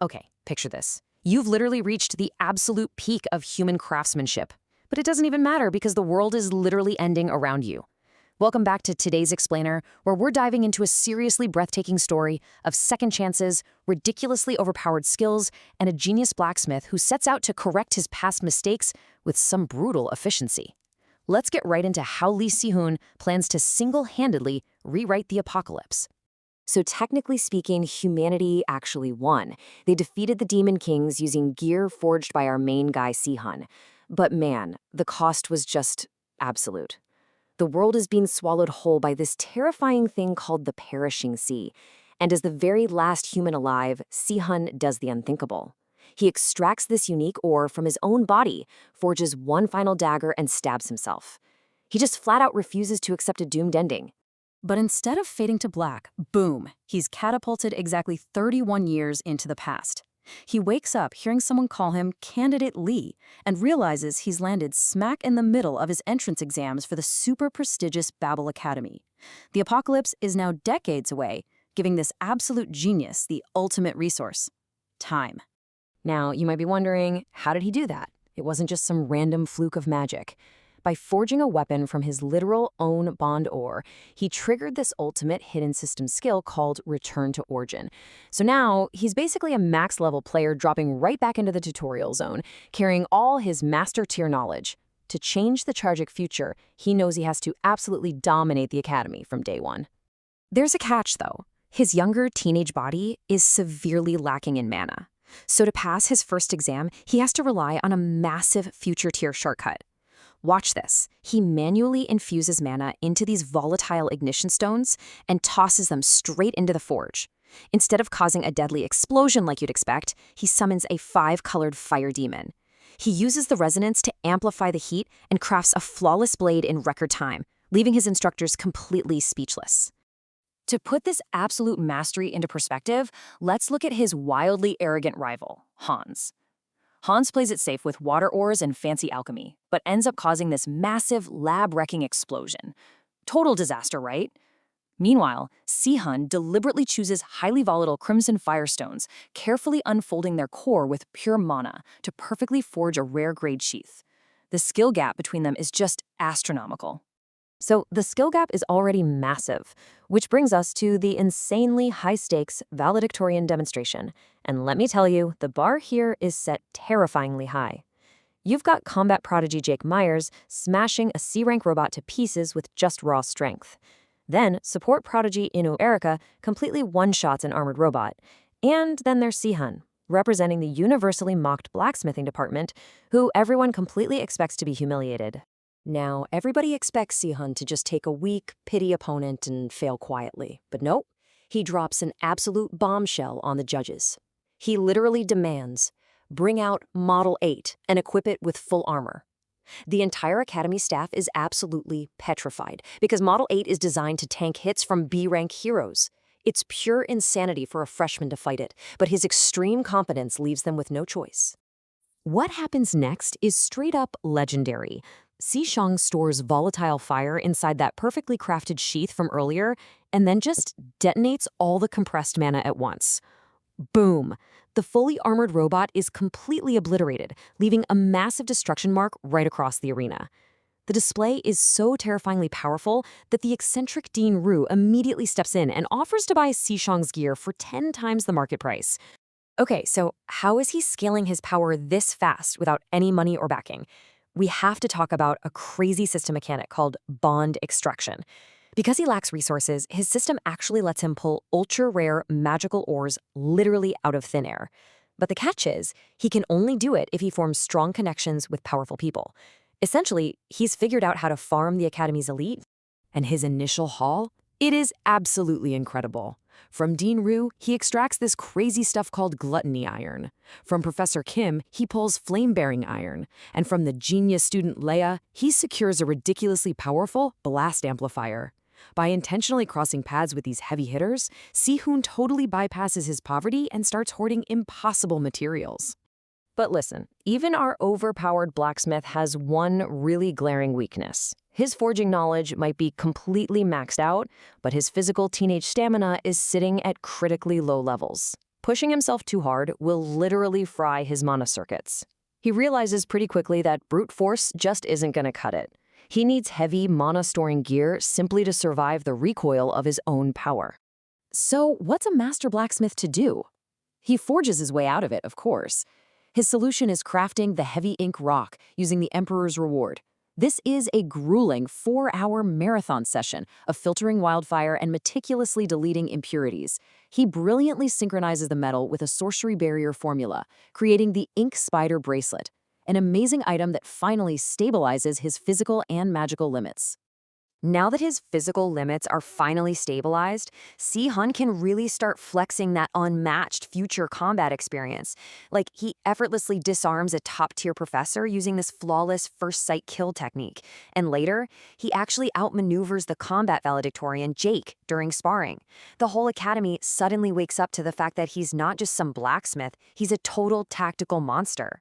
Okay, picture this. You've literally reached the absolute peak of human craftsmanship. But it doesn't even matter because the world is literally ending around you. Welcome back to today's Explainer, where we're diving into a seriously breathtaking story of second chances, ridiculously overpowered skills, and a genius blacksmith who sets out to correct his past mistakes with some brutal efficiency. Let's get right into how Lee Si-hoon plans to single-handedly rewrite the apocalypse. So technically speaking, humanity actually won. They defeated the Demon Kings using gear forged by our main guy Si-hoon. But man, the cost was just absolute. The world is being swallowed whole by this terrifying thing called the Perishing Sea. And as the very last human alive, Si-hoon does the unthinkable. He extracts this unique ore from his own body, forges one final dagger, and stabs himself. He just flat out refuses to accept a doomed ending. But instead of fading to black, boom, he's catapulted exactly 31 years into the past. He wakes up hearing someone call him Candidate Lee and realizes he's landed smack in the middle of his entrance exams for the super prestigious Babel Academy. The apocalypse is now decades away, giving this absolute genius the ultimate resource: time. Now, you might be wondering, how did he do that? It wasn't just some random fluke of magic. By forging a weapon from his literal own bond ore, he triggered this ultimate hidden system skill called Return to Origin. So now, he's basically a max-level player dropping right back into the tutorial zone, carrying all his master-tier knowledge. To change the tragic future, he knows he has to absolutely dominate the academy from day one. There's a catch, though. His younger teenage body is severely lacking in mana. So to pass his first exam, he has to rely on a massive future-tier shortcut. Watch this. He manually infuses mana into these volatile ignition stones and tosses them straight into the forge. Instead of causing a deadly explosion like you'd expect, he summons a 5-colored fire demon. He uses the resonance to amplify the heat and crafts a flawless blade in record time, leaving his instructors completely speechless. To put this absolute mastery into perspective, let's look at his wildly arrogant rival, Hans. Hans plays it safe with water ores and fancy alchemy, but ends up causing this massive lab-wrecking explosion. Total disaster, right? Meanwhile, Si-hoon deliberately chooses highly volatile crimson firestones, carefully unfolding their core with pure mana to perfectly forge a rare-grade sheath. The skill gap between them is just astronomical. So the skill gap is already massive, which brings us to the insanely high-stakes valedictorian demonstration. And let me tell you, the bar here is set terrifyingly high. You've got combat prodigy Jake Myers smashing a C-rank robot to pieces with just raw strength. Then support prodigy Inu Erika completely one-shots an armored robot. And then there's Si-hoon, representing the universally mocked blacksmithing department, who everyone completely expects to be humiliated. Now, everybody expects Si-hoon to just take a weak, pity opponent and fail quietly. But nope, he drops an absolute bombshell on the judges. He literally demands, bring out Model 8 and equip it with full armor. The entire Academy staff is absolutely petrified because Model 8 is designed to tank hits from B-rank heroes. It's pure insanity for a freshman to fight it, but his extreme competence leaves them with no choice. What happens next is straight up legendary. Si-hoon stores volatile fire inside that perfectly crafted sheath from earlier and then just detonates all the compressed mana at once. Boom! The fully armored robot is completely obliterated, leaving a massive destruction mark right across the arena. The display is so terrifyingly powerful that the eccentric Dean Rue immediately steps in and offers to buy Si-hoon's gear for 10 times the market price. Okay, so how is he scaling his power this fast without any money or backing? We have to talk about a crazy system mechanic called bond extraction. Because he lacks resources, his system actually lets him pull ultra-rare magical ores literally out of thin air. But the catch is, he can only do it if he forms strong connections with powerful people. Essentially, he's figured out how to farm the Academy's elite. And his initial haul? It is absolutely incredible. From Dean Rue, he extracts this crazy stuff called gluttony iron. From Professor Kim, he pulls flame-bearing iron. And from the genius student Leia, he secures a ridiculously powerful blast amplifier. By intentionally crossing paths with these heavy hitters, Si-hoon totally bypasses his poverty and starts hoarding impossible materials. But listen, even our overpowered blacksmith has one really glaring weakness. His forging knowledge might be completely maxed out, but his physical teenage stamina is sitting at critically low levels. pushing himself too hard will literally fry his mana circuits. He realizes pretty quickly that brute force just isn't going to cut it. He needs heavy mana-storing gear simply to survive the recoil of his own power. So what's a master blacksmith to do? He forges his way out of it, of course. His solution is crafting the heavy ink rock using the Emperor's Reward. This is a grueling 4-hour marathon session of filtering wildfire and meticulously deleting impurities. He brilliantly synchronizes the metal with a sorcery barrier formula, creating the Ink Spider Bracelet, an amazing item that finally stabilizes his physical and magical limits. Now that his physical limits are finally stabilized, Si-hun can really start flexing that unmatched future combat experience. Like, he effortlessly disarms a top-tier professor using this flawless first-sight kill technique. And later, he actually outmaneuvers the combat valedictorian Jake during sparring. The whole academy suddenly wakes up to the fact that he's not just some blacksmith, he's a total tactical monster.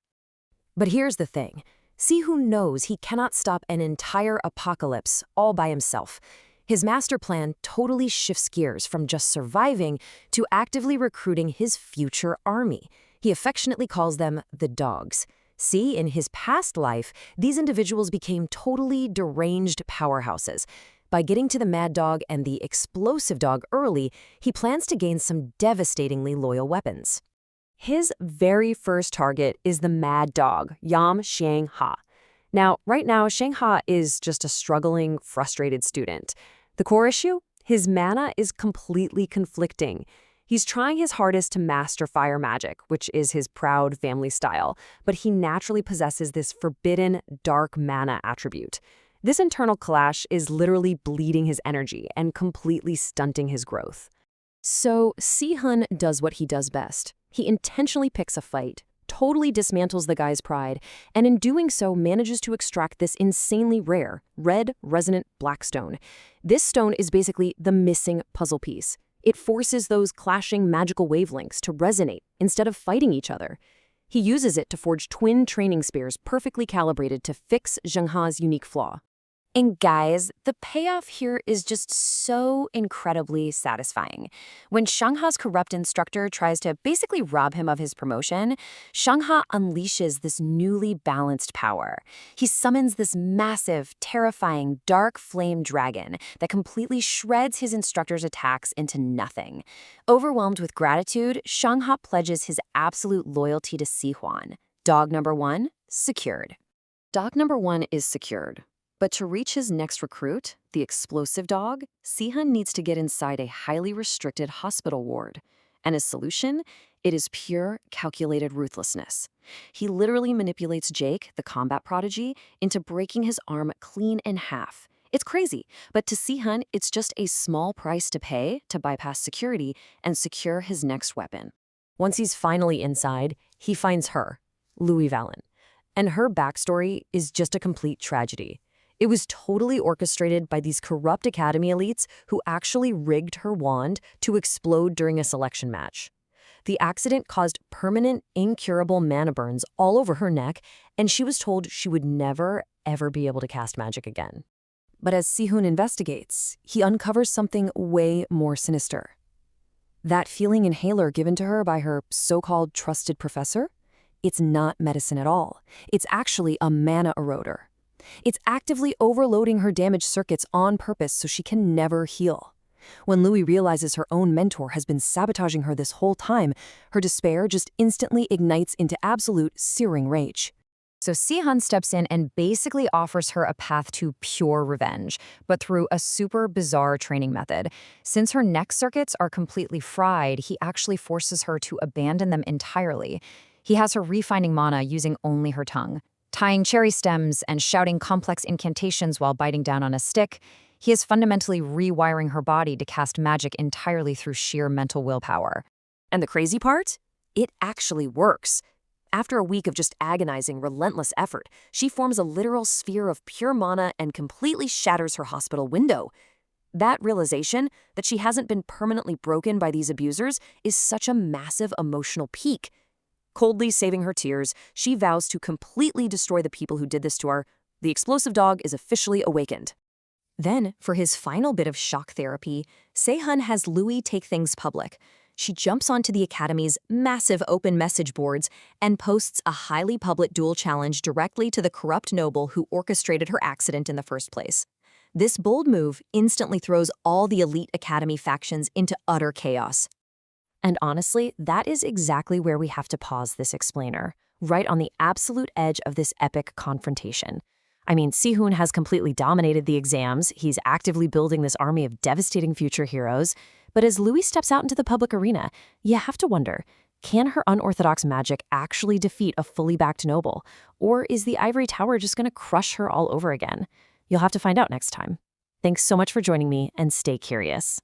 But here's the thing. Si-hun knows he cannot stop an entire apocalypse all by himself. His master plan totally shifts gears from just surviving to actively recruiting his future army. He affectionately calls them the Dogs. See, in his past life, these individuals became totally deranged powerhouses. By getting to the Mad Dog and the Explosive Dog early, he plans to gain some devastatingly loyal weapons. His very first target is the Mad Dog, Yam Shang-ha. Now, right now, Shang-ha is just a struggling, frustrated student. The core issue? His mana is completely conflicting. He's trying his hardest to master fire magic, which is his proud family style, but he naturally possesses this forbidden, dark mana attribute. This internal clash is literally bleeding his energy and completely stunting his growth. So, Si-hun does what he does best. He intentionally picks a fight, totally dismantles the guy's pride, and in doing so manages to extract this insanely rare, red resonant black stone. This stone is basically the missing puzzle piece. It forces those clashing magical wavelengths to resonate instead of fighting each other. He uses it to forge twin training spears perfectly calibrated to fix Zhengha's unique flaw. And guys, the payoff here is just so incredibly satisfying. When Shangha's corrupt instructor tries to basically rob him of his promotion, Shangha unleashes this newly balanced power. He summons this massive, terrifying, dark flame dragon that completely shreds his instructor's attacks into nothing. Overwhelmed with gratitude, Shangha pledges his absolute loyalty to Si-hun. Dog number 1, secured. Dog number 1 is secured. But to reach his next recruit, the Explosive Dog, Si-hun needs to get inside a highly restricted hospital ward. And his solution? It is pure, calculated ruthlessness. He literally manipulates Jake, the combat prodigy, into breaking his arm clean in half. It's crazy, but to Si-hun, it's just a small price to pay to bypass security and secure his next weapon. Once he's finally inside, he finds her, Louis Valen. And her backstory is just a complete tragedy. It was totally orchestrated by these corrupt academy elites who actually rigged her wand to explode during a selection match. The accident caused permanent, incurable mana burns all over her neck, and she was told she would never, ever be able to cast magic again. But as Si-hun investigates, he uncovers something way more sinister. That feeling inhaler given to her by her so-called trusted professor? It's not medicine at all. It's actually a mana eroder. It's actively overloading her damaged circuits on purpose so she can never heal. When Louis realizes her own mentor has been sabotaging her this whole time, her despair just instantly ignites into absolute searing rage. So Si-hun steps in and basically offers her a path to pure revenge, but through a super bizarre training method. Since her neck circuits are completely fried, he actually forces her to abandon them entirely. He has her refining mana using only her tongue. Tying cherry stems and shouting complex incantations while biting down on a stick, he is fundamentally rewiring her body to cast magic entirely through sheer mental willpower. And the crazy part? It actually works. After a week of just agonizing, relentless effort, she forms a literal sphere of pure mana and completely shatters her hospital window. That realization that she hasn't been permanently broken by these abusers is such a massive emotional peak. Coldly saving her tears, she vows to completely destroy the people who did this to her. The Explosive Dog is officially awakened. Then, for his final bit of shock therapy, Se-hun has Louis take things public. She jumps onto the Academy's massive open message boards and posts a highly public duel challenge directly to the corrupt noble who orchestrated her accident in the first place. This bold move instantly throws all the elite Academy factions into utter chaos. And honestly, that is exactly where we have to pause this explainer, right on the absolute edge of this epic confrontation. I mean, Sihun has completely dominated the exams, he's actively building this army of devastating future heroes, but as Louis steps out into the public arena, you have to wonder, can her unorthodox magic actually defeat a fully backed noble? Or is the Ivory Tower just going to crush her all over again? You'll have to find out next time. Thanks so much for joining me, and stay curious.